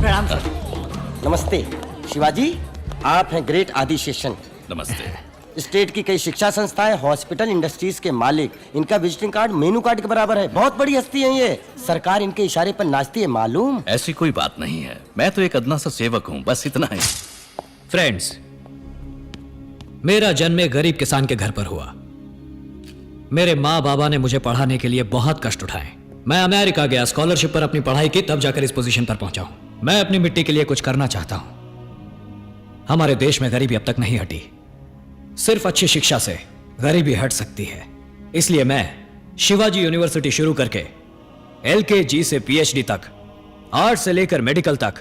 प्रणाम सर। नमस्ते शिवाजी, आप हैं ग्रेट आदिशेषन। नमस्ते। स्टेट की कई शिक्षा संस्थाएं, हॉस्पिटल, इंडस्ट्रीज के मालिक, इनका विजिटिंग कार्ड मेनू कार्ड के बराबर है। बहुत बड़ी हस्ती है ये। सरकार इनके इशारे पर नाचती है, मालूम? ऐसी कोई बात नहीं है, मैं तो एक अदना सा सेवक हूँ, बस इतना ही। फ्रेंड्स, मेरा जन्म एक गरीब किसान के घर पर हुआ। मेरे माँ बाबा ने मुझे पढ़ाने के लिए बहुत कष्ट उठाए। मैं अमेरिका गया, स्कॉलरशिप पर अपनी पढ़ाई की, तब जाकर इस पोजीशन पर पहुंचा हूं। मैं अपनी मिट्टी के लिए कुछ करना चाहता हूं। हमारे देश में गरीबी अब तक नहीं हटी। सिर्फ अच्छी शिक्षा से गरीबी हट सकती है। इसलिए मैं शिवाजी यूनिवर्सिटी शुरू करके LKG से PhD तक, आर्ट से लेकर मेडिकल तक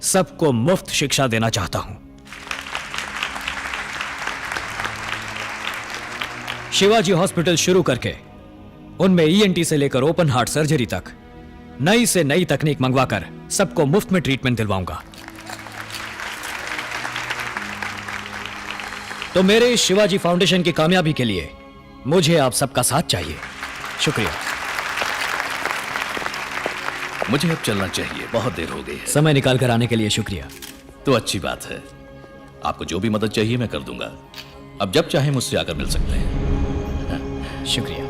सबको मुफ्त शिक्षा देना चाहता हूं। शिवाजी हॉस्पिटल शुरू करके उनमें ENT से लेकर ओपन हार्ट सर्जरी तक नई से नई तकनीक मंगवाकर सबको मुफ्त में ट्रीटमेंट दिलवाऊंगा। तो मेरे इस शिवाजी फाउंडेशन की कामयाबी के लिए मुझे आप सबका साथ चाहिए। शुक्रिया। मुझे अब चलना चाहिए, बहुत देर हो गई है। समय निकाल कर आने के लिए शुक्रिया। तो अच्छी बात है, आपको जो भी मदद चाहिए मैं कर दूंगा। अब जब चाहे मुझसे आकर मिल सकते हैं। शुक्रिया।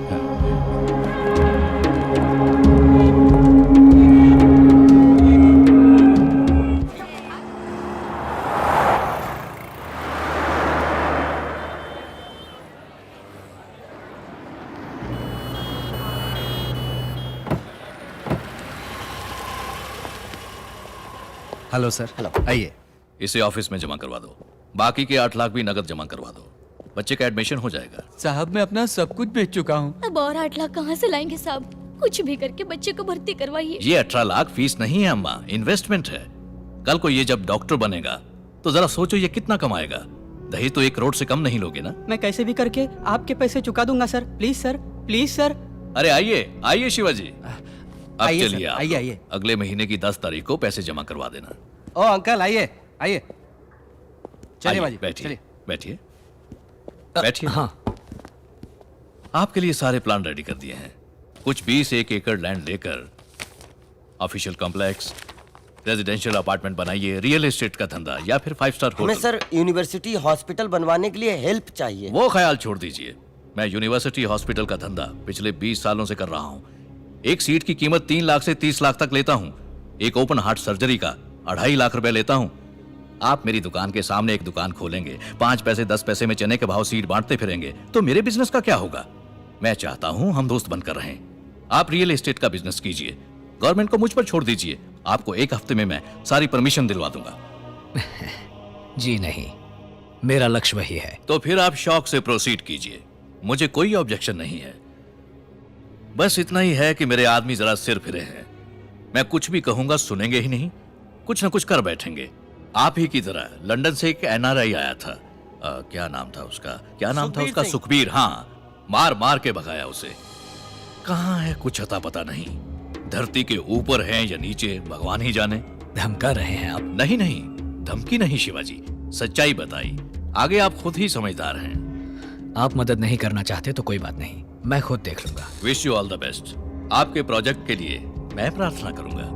Hello sir. हेलो। आइए। इसे ऑफिस में जमा करवा दो, बाकी के 8 लाख भी नगद जमा करवा दो। बच्चे का एडमिशन हो जाएगा। साहब मैं अपना सब कुछ बेच चुका हूँ। अब और 8 लाख कहाँ से लाएंगे साहब? कुछ भी करके बच्चे को भर्ती करवाइए। ये 18 लाख फीस नहीं है अम्मा, इन्वेस्टमेंट है। कल को ये जब डॉक्टर बनेगा तो जरा सोचो ये कितना कमाएगा। दहेज तो 1 करोड़ से कम नहीं लोगे ना? मैं कैसे भी करके आपके पैसे चुका दूंगा sir. Please sir, please sir. अरे आइए आइए शिवाजी, अब आइए चलिए सर, आप आइए, आइए। अगले महीने की 10 तारीख को पैसे जमा करवा देना। ओ अंकल आइए आइए। चलिए आइए, बाजी, बैठिए चलिए। बैठिए बैठिए। हाँ, आपके लिए सारे प्लान रेडी कर दिए हैं। कुछ 20 एकड़ लैंड लेकर ऑफिशियल कॉम्प्लेक्स, रेजिडेंशियल अपार्टमेंट बनाइए, रियल एस्टेट का धंधा या फिर 5 स्टार हमें होटल। सर यूनिवर्सिटी हॉस्पिटल बनवाने के लिए हेल्प चाहिए। वो ख्याल छोड़ दीजिए, मैं यूनिवर्सिटी हॉस्पिटल का धंधा पिछले 20 सालों से कर रहा हूँ। एक सीट की कीमत 3 लाख से 30 लाख तक लेता हूँ। एक ओपन हार्ट सर्जरी का 2.5 लाख रुपए लेता हूँ। आप मेरी दुकान के सामने एक दुकान खोलेंगे, 5 पैसे 10 पैसे में चने के भाव सीट बांटते फिरेंगे, तो मेरे बिजनेस का क्या होगा? मैं चाहता हूँ हम दोस्त बनकर रहें। आप रियल एस्टेट का बिजनेस कीजिए, गवर्नमेंट को मुझ पर छोड़ दीजिए। आपको 1 हफ्ते में मैं सारी परमिशन दिलवा दूंगा। जी नहीं, मेरा लक्ष्य वही है। तो फिर आप शौक से प्रोसीड कीजिए, मुझे कोई ऑब्जेक्शन नहीं है। बस इतना ही है कि मेरे आदमी जरा सिर फिरे हैं। मैं कुछ भी कहूंगा सुनेंगे ही नहीं, कुछ ना कुछ कर बैठेंगे। आप ही की तरह लंदन से एक NRI आया था, क्या नाम था उसका, सुखबीर सिंह। सुखबीर। हाँ, मार मार के भगाया उसे। कहाँ है कुछ अता पता नहीं। धरती के ऊपर है या नीचे भगवान ही जाने। धमका रहे हैं आप? नहीं नहीं, धमकी नहीं शिवाजी, सच्चाई बताई। आगे आप खुद ही समझदार हैं। आप मदद नहीं करना चाहते तो कोई बात नहीं, मैं खुद देख लूंगा। Wish you all the best. आपके प्रोजेक्ट के लिए मैं प्रार्थना करूंगा।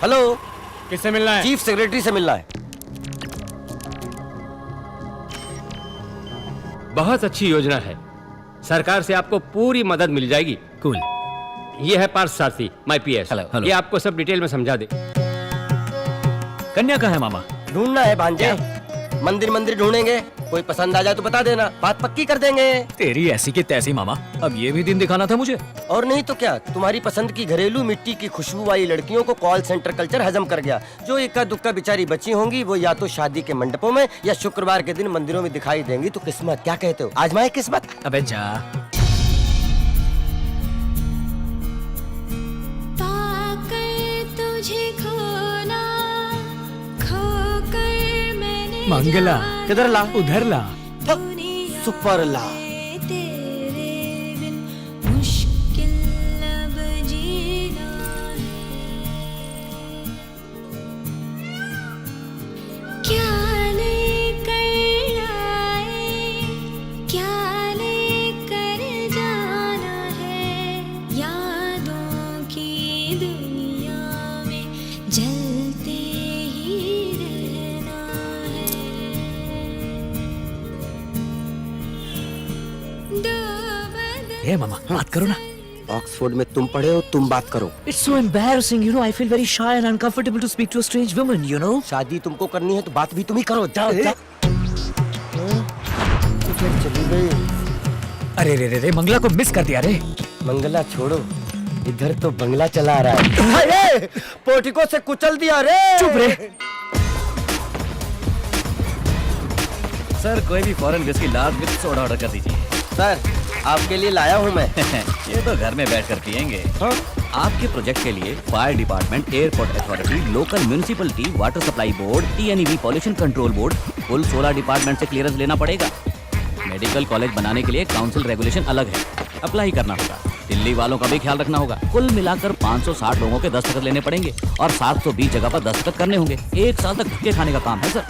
हेलो, किससे मिलना है? चीफ सेक्रेटरी से मिलना है। बहुत अच्छी योजना है, सरकार से आपको पूरी मदद मिल जाएगी। कूल। ये है पार्थ सारथी, माय PS। हेलो। ये आपको सब डिटेल में समझा दे। कन्या कहाँ है मामा? ढूंढना है भांजे। मंदिर मंदिर ढूंढेंगे, कोई पसंद आ जाए तो बता देना, बात पक्की कर देंगे। तेरी ऐसी की तैसी मामा, अब ये भी दिन दिखाना था मुझे। और नहीं तो क्या, तुम्हारी पसंद की घरेलू मिट्टी की खुशबू वाली लड़कियों को कॉल सेंटर कल्चर हजम कर गया। जो इक्का दुक्का बेचारी बची होंगी वो या तो शादी के मंडपों में या शुक्रवार के दिन मंदिरों में दिखाई देंगी। तो किस्मत, क्या कहते हो, आजमाए किस्मत। अबे जा। मंगला किधर ला? उधर ला। सुपर ला। ए मामा बात करो ना। ऑक्सफोर्ड में तुम पढ़े हो, तुम बात करो। It's so embarrassing, you know. I feel very shy and uncomfortable to speak to a strange woman, you know. शादी तुमको करनी है तो बात भी तुम ही करो। जाओ जाओ। तो फिर चली गई। अरे रे रे रे मंगला को मिस कर दिया रे। मंगला छोड़ो, इधर तो बंगला चला आ रहा है। अरे पोर्टिको से कुचल दिया रे। चुप रे। सर कोई भी foreign whisky large with soda order कर दीजिए। सर आपके लिए लाया हूँ मैं। ये तो घर में बैठ कर पियेंगे। हाँ? आपके प्रोजेक्ट के लिए fire department, airport authority, local municipality, water supply board, TNEB pollution control board, कुल 16 डिपार्टमेंट से क्लियरेंस लेना पड़ेगा। मेडिकल कॉलेज बनाने के लिए काउंसिल रेगुलेशन अलग है, अप्लाई करना होगा। दिल्ली वालों का भी ख्याल रखना होगा। कुल मिलाकर 560 लोगों के दस्तखत लेने पड़ेंगे और 720 जगह पर दस्तखत करने होंगे। 1 साल तक धक्के खाने का काम है सर।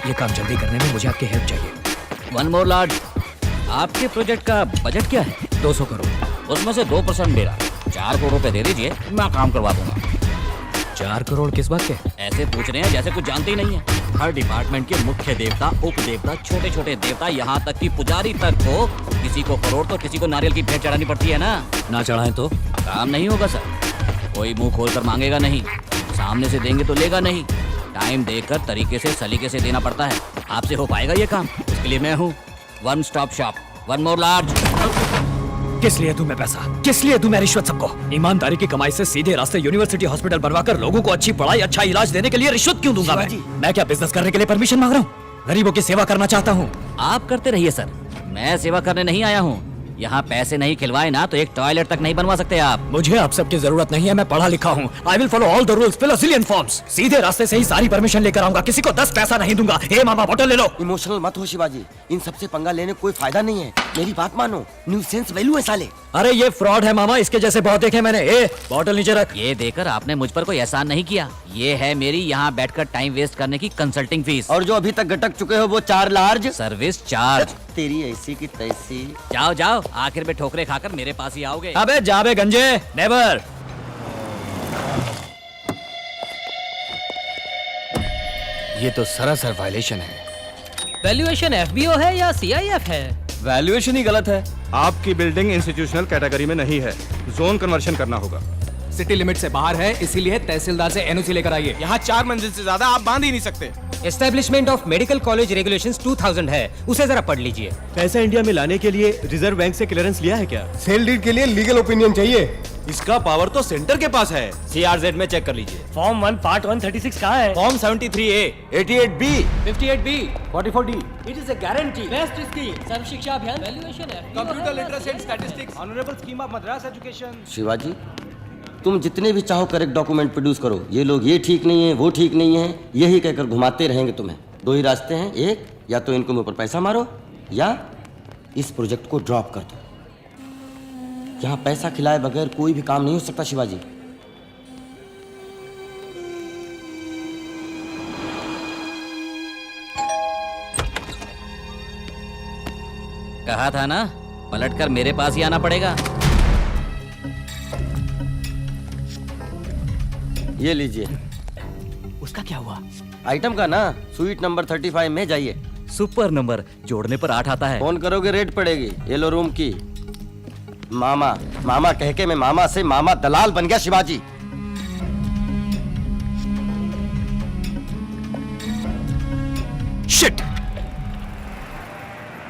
ये काम जल्दी करने में मुझे आपकी हेल्प चाहिए। वन मोर लॉर्ड, आपके प्रोजेक्ट का बजट क्या है? 200 करोड़। उसमें से 2% मेरा। 4 करोड़ रुपए दे दीजिए, मैं काम करवा दूंगा। 4 करोड़ किस बात के? ऐसे पूछ रहे हैं जैसे कुछ जानते ही नहीं है। हर डिपार्टमेंट के मुख्य देवता, उप देवता, छोटे छोटे देवता, यहाँ तक कि पुजारी तक को किसी को करोड़ तो किसी को नारियल की भेंट चढ़ानी पड़ती है ना चढ़ाएं तो काम नहीं होगा सर। कोई मुंह खोलकर मांगेगा नहीं, सामने से देंगे तो लेगा नहीं। टाइम देकर तरीके से सलीके से देना पड़ता है। आपसे हो पाएगा ये काम? उसके लिए मैं हूँ। One stop shop, one more large. किस लिए दूं मैं पैसा? किस लिए दूं मैं रिश्वत सबको? ईमानदारी की कमाई से सीधे रास्ते यूनिवर्सिटी हॉस्पिटल बनवाकर लोगों को अच्छी पढ़ाई, अच्छा इलाज देने के लिए रिश्वत क्यों दूंगा मैं? मैं क्या बिजनेस करने के लिए परमिशन मांग रहा हूँ? गरीबों की सेवा करना चाहता हूँ। आप करते रहिए सर, मैं सेवा करने नहीं आया हूँ। यहाँ पैसे नहीं खिलवाए ना तो एक टॉयलेट तक नहीं बनवा सकते आप। मुझे आप सबकी जरूरत नहीं है, मैं पढ़ा लिखा हूँ। I will follow all the rules, fill a zillion forms. सीधे रास्ते से ही सारी परमिशन लेकर आऊंगा, किसी को 10 पैसा नहीं दूंगा। ए मामा बोतल ले लो। इमोशनल मत हो शिवाजी, इन सबसे पंगा लेने कोई फायदा नहीं है। मेरी बात मानो, न्यूसेंस वैल्यू है साले। अरे ये फ्रॉड है मामा, इसके जैसे बहुत देखे मैंने। ए बोतल नीचे रख। ये देकर आपने मुझ पर कोई एहसान नहीं किया। ये है मेरी यहाँ बैठकर टाइम वेस्ट करने की कंसल्टिंग फीस। और जो अभी तक गटक चुके हो वो 4 लार्ज सर्विस चार्ज। तेरी ऐसी की तैसी। जाओ जाओ, आखिर में ठोकरे खाकर मेरे पास ही आओगे। अबे जाबे गंजे, नेवर। ये तो सरासर वायलेशन है। वैल्यूएशन FBO है या CIF है? वैल्यूएशन ही गलत है। आपकी बिल्डिंग इंस्टीट्यूशनल कैटेगरी में नहीं है, जोन कन्वर्शन करना होगा। सिटी लिमिट से बाहर है, इसीलिए तहसीलदार से NOC लेकर आइए। यहाँ 4 मंजिल से ज्यादा आप बांध ही नहीं सकते। Establishment of medical college regulations 2000 है, उसे जरा पढ़ लीजिए। पैसा इंडिया में लाने के लिए रिजर्व बैंक से क्लियरेंस लिया है क्या? सेल डीड के लिए लीगल ओपिनियन चाहिए। इसका पावर तो सेंटर के पास है। CRZ में चेक कर लीजिए। फॉर्म 1 पार्ट 136 कहाँ है? Form 73A, 88B, 58B, 44D। It is a guarantee. Best scheme, Sarva Shiksha Abhiyan, valuation है। Computer literacy and statistics, honourable scheme of Madras education. Shivaji तुम जितने भी चाहो करेक्ट डॉक्यूमेंट प्रोड्यूस करो। ये लोग ये ठीक नहीं है, वो ठीक नहीं है, यही कहकर घुमाते रहेंगे तुम्हें। 2 ही रास्ते हैं, एक या तो इनको मुंह पर पैसा मारो या इस प्रोजेक्ट को ड्रॉप कर दो। यहाँ पैसा खिलाए बगैर कोई भी काम नहीं हो सकता शिवाजी। कहा था ना, पलटकर मेरे पास ही आना पड़ेगा। ये लीजिए। उसका क्या हुआ? आइटम का ना, स्वीट नंबर 35 में जाइए। सुपर नंबर, जोड़ने पर 8 आता है। फोन करोगे रेट पड़ेगी। येलो रूम की। मामा मामा कह के मैं मामा से मामा दलाल बन गया शिवाजी। शिट!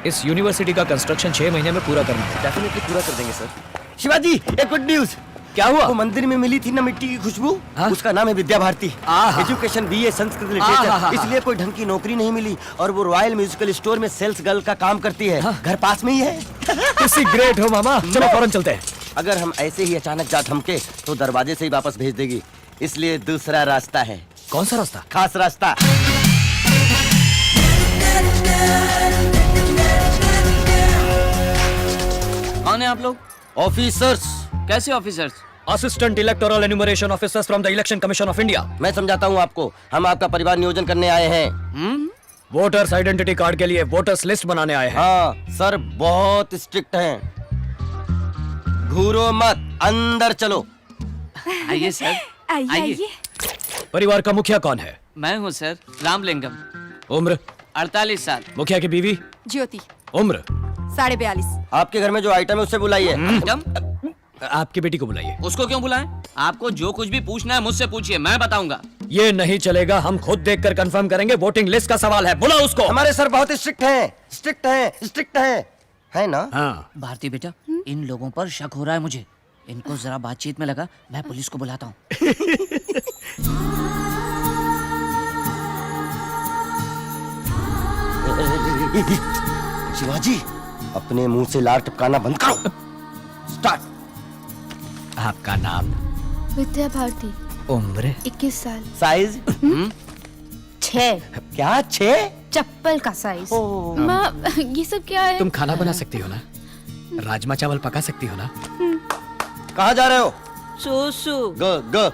इस यूनिवर्सिटी का कंस्ट्रक्शन 6 महीने में पूरा करना है। डेफिनेटली पूरा कर देंगे सर। शिवाजी एक गुड न्यूज। क्या हुआ? वो मंदिर में मिली थी ना मिट्टी की खुशबू, हाँ? उसका नाम है विद्या भारती। आहा। एजुकेशन BA संस्कृत आहा। लिटरेचर, इसलिए कोई ढंग की नौकरी नहीं मिली और वो रॉयल म्यूजिकल स्टोर में सेल्स गर्ल का काम करती है। घर पास में ही है। किसी ग्रेट हो मामा, चलो फौरन चलते हैं। अगर हम ऐसे ही अचानक जा थमके तो दरवाजे से ही वापस भेज देगी, इसलिए दूसरा रास्ता है। कौन सा रास्ता? खास रास्ता। कौन है आप लोग? ऑफिसर्स। कैसे officers? Assistant electoral enumeration officers from the election commission of India. मैं समझाता हूँ आपको, हम आपका परिवार नियोजन करने आए हैं। वोटर्स आइडेंटिटी कार्ड के लिए वोटर्स लिस्ट बनाने आए हैं। हाँ सर, बहुत स्ट्रिक्ट हैं। घूरो मत, अंदर चलो। आइए सर, आइए। परिवार का मुखिया कौन है? मैं हूँ सर, रामलिंगम। उम्र? 48 साल। मुखिया की बीवी? ज्योति। उम्र? 42.5। आपके घर में जो आइटम है उससे बुलाइए। आपकी बेटी को बुलाइए। उसको क्यों बुलाएं? आपको जो कुछ भी पूछना है मुझसे पूछिए, मैं बताऊंगा। ये नहीं चलेगा, हम खुद देखकर कंफर्म करेंगे। वोटिंग लिस्ट का सवाल है, बुलाओ उसको। हमारे सर बहुत स्ट्रिक्ट हैं, स्ट्रिक्ट हैं, स्ट्रिक्ट हैं, है ना? हाँ। भारती बेटा, इन लोगों पर शक हो रहा है मुझे। इनको जरा बातचीत में लगा, मैं पुलिस को बुलाता हूँ। शिवाजी, अपने मुंह से लार टपकाना बंद करो। स्टार्ट। आपका नाम? विद्या भारती, उम्र? 21 साल। साइज? 6। क्या 6? चप्पल का साइज। माँ, ये सब क्या है? तुम खाना बना सकती हो ना? राजमा चावल पका सकती हो ना? कहाँ जा रहे हो? सुसु। ग।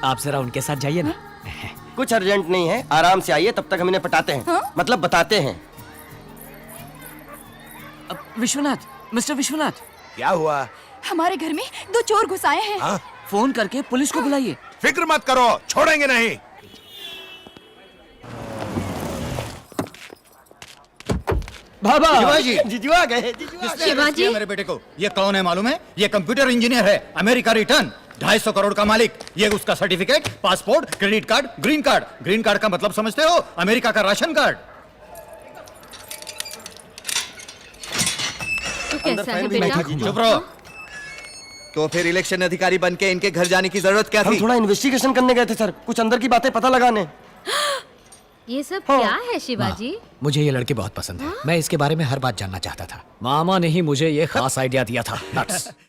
आप जरा उनके साथ जाइए ना। कुछ अर्जेंट नहीं है, आराम से आइए, तब तक हम इन्हें पटाते हैं। मतलब बताते हैं। विश्वनाथ, मिस्टर विश्वनाथ, क्या हुआ? हमारे घर में 2 चोर घुस आए हैं। फोन करके पुलिस को बुलाइए। फिक्र मत करो, छोड़ेंगे नहीं। बाबा, शिवाजी, जीजू आ गए। शिवाजी, मेरे बेटे को ये कौन है मालूम है? ये कंप्यूटर इंजीनियर है, अमेरिका रिटर्न, 250 करोड़ का मालिक। ये उसका certificate, passport, credit card, green card. Green card का मतलब समझते हो? अमेरिका का राशन कार्ड। तो कैसा है बेटा? चुप रहो। तो फिर इलेक्शन अधिकारी बन के इनके घर जाने की जरूरत क्या हम थी? थोड़ा इन्वेस्टिगेशन करने गए थे सर, कुछ अंदर की बातें पता लगाने। ये सब क्या है शिवाजी? मुझे ये लड़की बहुत पसंद है। मैं इसके बारे में हर बात जानना चाहता था। मामा ने ही मुझे ये खास आइडिया दिया था। Nuts।